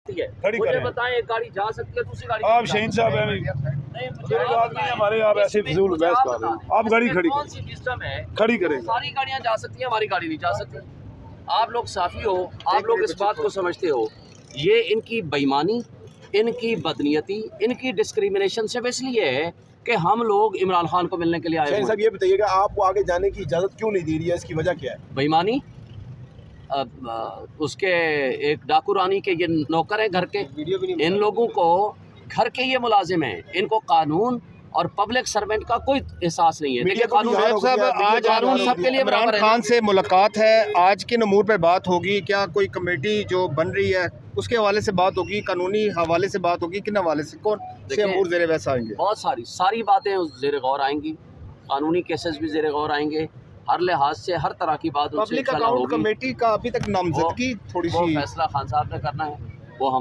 सकती है? खड़ी मुझे करें। बताएं, एक गाड़ी जा सकती है, दूसरी गाड़ी आप नहीं शहीन जा साहब सकती? हैं, नहीं, मुझे मेरे आप बात नहीं बताएं, हमारे, आप ऐसे इसमें फजूल मुझे बहस आप कर रहे बता हो। दें, आप गाड़ी इसमें खड़ी कौन करें, सी सिस्टम है खड़ी करें। सारी गाड़ियां जा सकती हैं, हमारी गाड़ी नहीं जा सकती? आप लोग साफी हो, आप लोग इस बात को समझते हो, ये इनकी बेईमानी, इनकी बदनीयती, इनकी डिस्क्रिमिनेशन सिर्फ इसलिए है कि हम लोग इमरान खान को मिलने के लिए आए शहीन हुए साहब हैं। ये बताइएगा, आपको आगे जाने की इजाज़त क्यों नहीं दे रही है, इसकी वजह क्या है? बेईमानी, उसके एक डाकू रानी के ये नौकर हैं घर के, इन लोगों को घर के ये मुलाजिम हैं, इनको कानून और पब्लिक सर्वेंट का कोई एहसास नहीं है। देखिए कानून साहब, आज कानून सबके लिए इमरान बराबर है। खान से मुलाकात है, आज किन अमूर पे बात होगी? क्या कोई कमेटी जो बन रही है उसके हवाले से बात होगी, कानूनी हवाले से बात होगी, किन हवाले से, कौन से देखिए, अमूर ज़ेर बहस आएंगे? बहुत सारी बातें ज़ेर गौर आएंगी, कानूनी केसेस भी ज़ेर गौर आएंगे, हर लिहाज से हर तरह की बात उनसे पब्लिक इंशाल्लाह अकाउंट होगी। कमेटी का अभी तक नामजदगी थोड़ी वो सी फैसला खान साहब ने करना है।